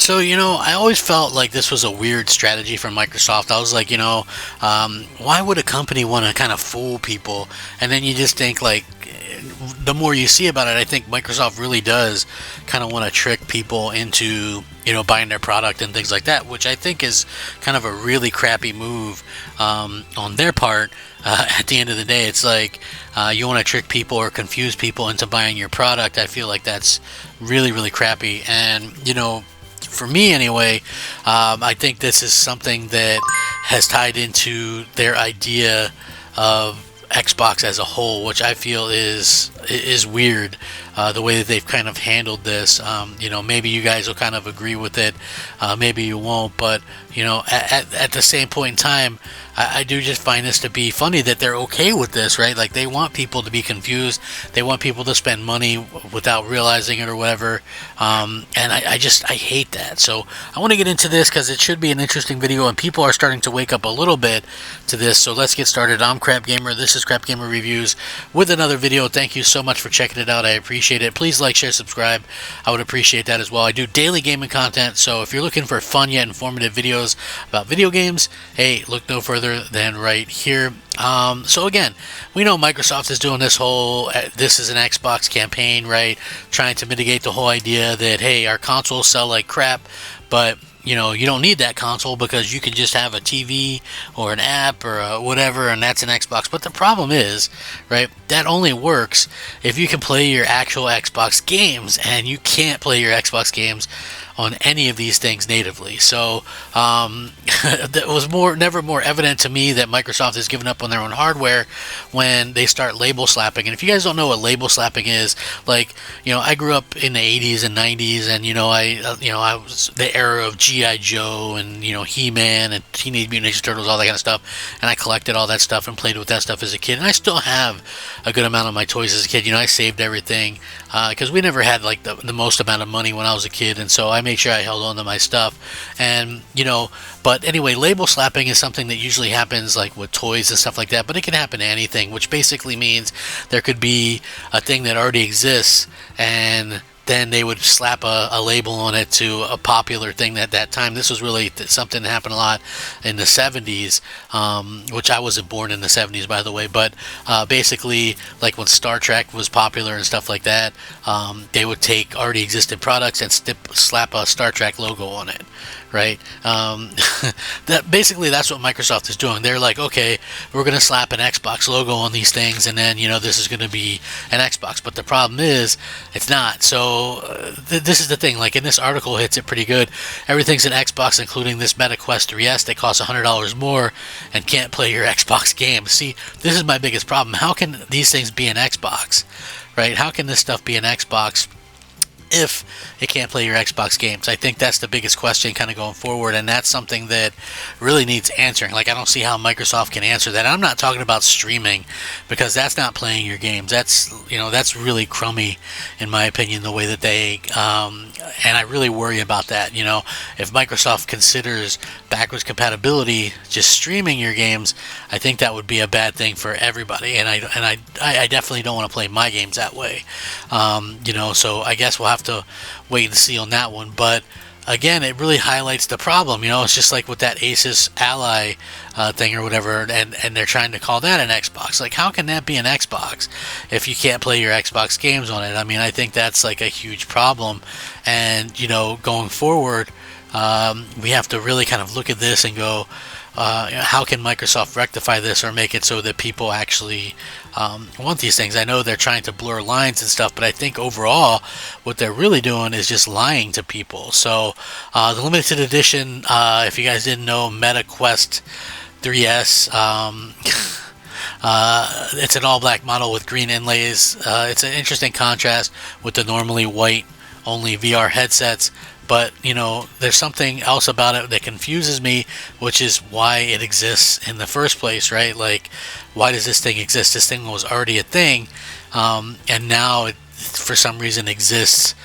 So, I always felt like this was a weird strategy from Microsoft. I was like, why would a company want to kind of fool people? And then you just think, like, the more you see about it, I think Microsoft really does kind of want to trick people into, buying their product and things like that, which I think is kind of a really crappy move on their part. At the end of the day, it's like you want to trick people or confuse people into buying your product. I feel like that's really, really crappy. And, for me anyway, I think this is something that has tied into their idea of Xbox as a whole, which I feel is weird. The way that they've kind of handled this. Maybe you guys will kind of agree with it, maybe you won't, but at the same point in time, I do just find this to be funny that they're okay with this, right? Like, they want people to be confused, they want people to spend money without realizing it or whatever, and I hate that. So I want to get into this because it should be an interesting video, and people are starting to wake up a little bit to this. So let's get started. I'm Crap Gamer. This is Crap Gamer Reviews with another video. Thank you so much for checking it out. I appreciate it. Please like, share, subscribe. I would appreciate that as well. I do daily gaming content, so if you're looking for fun yet informative videos about video games, hey, look no further than right here. So again, we know Microsoft is doing this whole this is an Xbox campaign, right? Trying to mitigate the whole idea that, hey, our consoles sell like crap, but you don't need that console because you can just have a TV or an app or whatever, and that's an Xbox. But the problem is, right, that only works if you can play your actual Xbox games, and you can't play your Xbox games on any of these things natively. So that was never more evident to me that Microsoft has given up on their own hardware when they start label slapping. And if you guys don't know what label slapping is, like, I grew up in the 80s and 90s, and I was the era of GI Joe and He-Man and Teenage Mutant Ninja Turtles, all that kind of stuff, and I collected all that stuff and played with that stuff as a kid, and I still have a good amount of my toys as a kid. I saved everything because we never had like the most amount of money when I was a kid, and so I made sure I held on to my stuff. And but anyway, label slapping is something that usually happens like with toys and stuff like that, but it can happen to anything, which basically means there could be a thing that already exists, and then they would slap a label on it to a popular thing at that time. This was really something that happened a lot in the 70s, which I wasn't born in the 70s, by the way, but basically, like when Star Trek was popular and stuff like that, they would take already existing products and slap a Star Trek logo on it, right? That's what Microsoft is doing. They're like, okay, we're going to slap an Xbox logo on these things, and then, this is going to be an Xbox. But the problem is, it's not. So this is the thing. Like, in this article, hits it pretty good. Everything's an Xbox, including this Meta Quest 3S. They cost $100 more and can't play your Xbox games. See, this is my biggest problem. How can these things be an Xbox, right? How can this stuff be an Xbox if it can't play your Xbox games? I think that's the biggest question kind of going forward, and that's something that really needs answering. Like, I don't see how Microsoft can answer that. I'm not talking about streaming, because that's not playing your games. That's really crummy, in my opinion, the way that they and I really worry about that. If Microsoft considers backwards compatibility just streaming your games, I think that would be a bad thing for everybody, and I definitely don't want to play my games that way. So I guess we'll have to wait and see on that one. But again, it really highlights the problem. It's just like with that Asus Ally thing or whatever, and they're trying to call that an Xbox. Like, how can that be an Xbox if you can't play your Xbox games on it? I mean, I think that's like a huge problem. And going forward, we have to really kind of look at this and go, how can Microsoft rectify this or make it so that people actually want these things? I know they're trying to blur lines and stuff, but I think overall what they're really doing is just lying to people. So the limited edition, if you guys didn't know, Meta Quest 3S, it's an all-black model with green inlays. It's an interesting contrast with the normally white only VR headsets. But, there's something else about it that confuses me, which is why it exists in the first place, right? Like, why does this thing exist? This thing was already a thing, and now it, for some reason, exists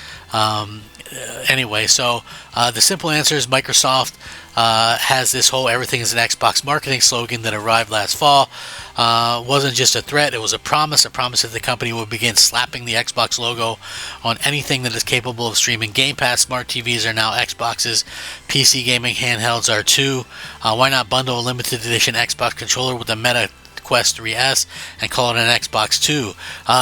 Anyway, so the simple answer is Microsoft has this whole everything is an Xbox marketing slogan that arrived last fall. Wasn't just a threat, it was a promise that the company would begin slapping the Xbox logo on anything that is capable of streaming Game Pass. Smart TVs are now Xboxes, PC gaming handhelds are too. Why not bundle a limited edition Xbox controller with a Meta Quest 3S and call it an Xbox 2.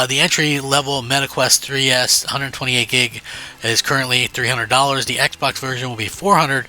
The entry-level Meta Quest 3S 128 gig is currently $300. The Xbox version will be $400,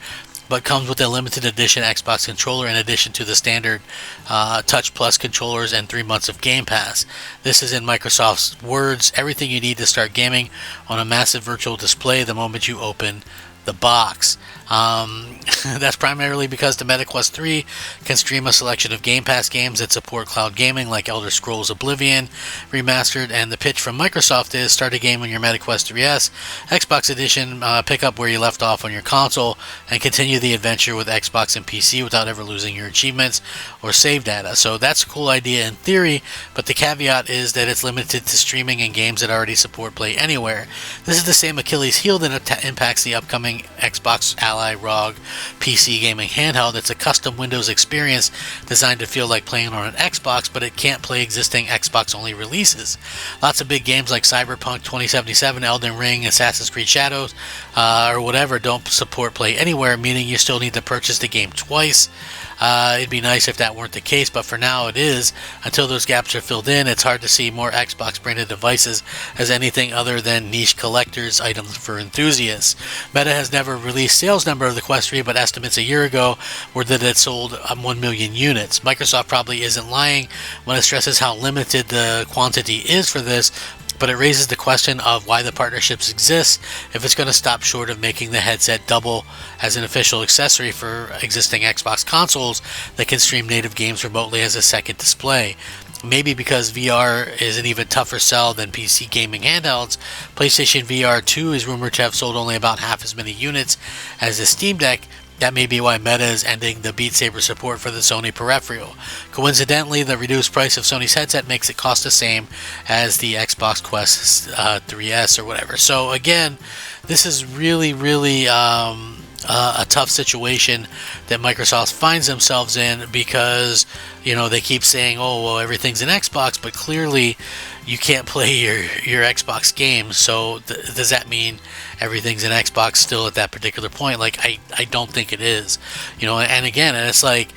but comes with a limited edition Xbox controller in addition to the standard Touch Plus controllers and 3 months of Game Pass. This is in Microsoft's words, everything you need to start gaming on a massive virtual display the moment you open the box. That's primarily because the Meta Quest 3 can stream a selection of Game Pass games that support cloud gaming like Elder Scrolls Oblivion Remastered, and the pitch from Microsoft is start a game on your Meta Quest 3S, Xbox Edition, pick up where you left off on your console, and continue the adventure with Xbox and PC without ever losing your achievements or save data. So that's a cool idea in theory, but the caveat is that it's limited to streaming and games that already support Play Anywhere. This is the same Achilles heel that impacts the upcoming Xbox Ally ROG PC gaming handheld. It's a custom Windows experience designed to feel like playing on an Xbox, but it can't play existing Xbox-only releases. Lots of big games like Cyberpunk 2077, Elden Ring, Assassin's Creed Shadows, or whatever don't support Play Anywhere, meaning you still need to purchase the game twice. It'd be nice if that weren't the case, but for now it is. Until those gaps are filled in, it's hard to see more Xbox-branded devices as anything other than niche collector's items for enthusiasts. Meta has never released sales number of the Quest 3, but estimates a year ago were that it sold 1 million units. Microsoft probably isn't lying when it stresses how limited the quantity is for this, but it raises the question of why the partnerships exist if it's going to stop short of making the headset double as an official accessory for existing Xbox consoles that can stream native games remotely as a second display. Maybe because VR is an even tougher sell than PC gaming handhelds, PlayStation VR 2 is rumored to have sold only about half as many units as the Steam Deck. That may be why Meta is ending the Beat Saber support for the Sony peripheral. Coincidentally, the reduced price of Sony's headset makes it cost the same as the Xbox Quest 3S or whatever. So again, this is really a tough situation that Microsoft finds themselves in because, they keep saying, oh, well, everything's an Xbox, but clearly you can't play your Xbox games. So does that mean everything's an Xbox still at that particular point? Like, I don't think it is. And again, it's like,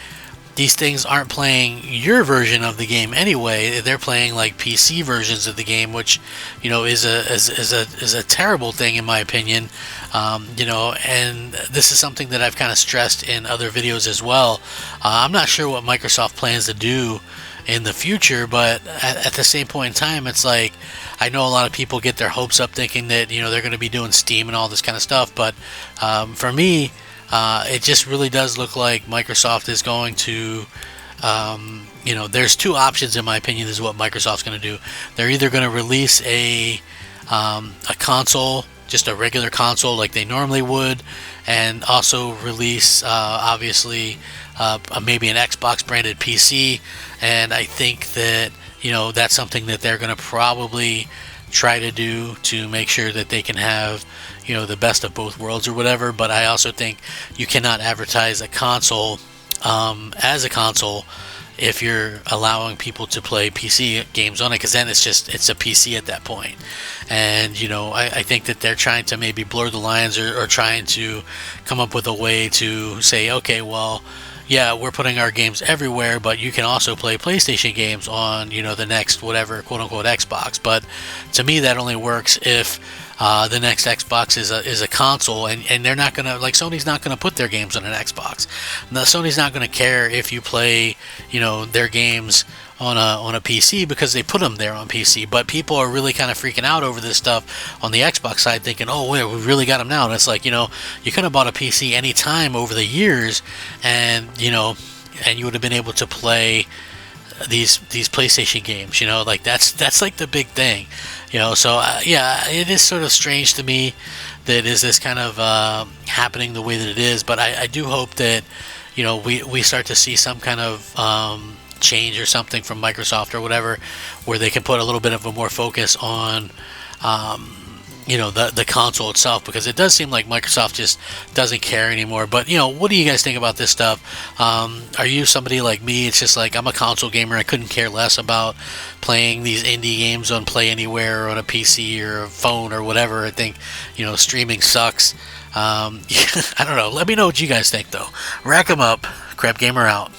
these things aren't playing your version of the game anyway. They're playing like PC versions of the game, which is a terrible thing in my opinion. And this is something that I've kind of stressed in other videos as well. I'm not sure what Microsoft plans to do in the future, but at the same point in time, it's like I know a lot of people get their hopes up thinking that they're going to be doing Steam and all this kind of stuff, but for me, it just really does look like Microsoft is going to, there's two options in my opinion. This is what Microsoft's going to do. They're either going to release a console, just a regular console like they normally would, and also release, obviously, maybe an Xbox branded PC. And I think that, that's something that they're going to probably try to do to make sure that they can have the best of both worlds or whatever. But I also think you cannot advertise a console as a console if you're allowing people to play PC games on it, because then it's a PC at that point. And I think that they're trying to maybe blur the lines or trying to come up with a way to say, okay, well, yeah, we're putting our games everywhere, but you can also play PlayStation games on, the next whatever, quote-unquote, Xbox. But to me, that only works if the next Xbox is a console, and they're not going to, like, Sony's not going to put their games on an Xbox. Now, Sony's not going to care if you play, their games on a PC because they put them there on PC. But people are really kind of freaking out over this stuff on the Xbox side, thinking, oh, wait, we really got them now. And it's like, you could have bought a PC any time over the years, and and you would have been able to play these PlayStation games. Like that's like the big thing. So yeah, it is sort of strange to me that is this kind of happening the way that it is. But I do hope that we start to see some kind of change or something from Microsoft or whatever, where they can put a little bit of a more focus on the console itself, because it does seem like Microsoft just doesn't care anymore. But what do you guys think about this stuff? Are you somebody like me? It's just like, I'm a console gamer. I couldn't care less about playing these indie games on Play Anywhere or on a PC or a phone or whatever. I think streaming sucks. I don't know. Let me know what you guys think though. Rack 'em up. Crap Gamer out.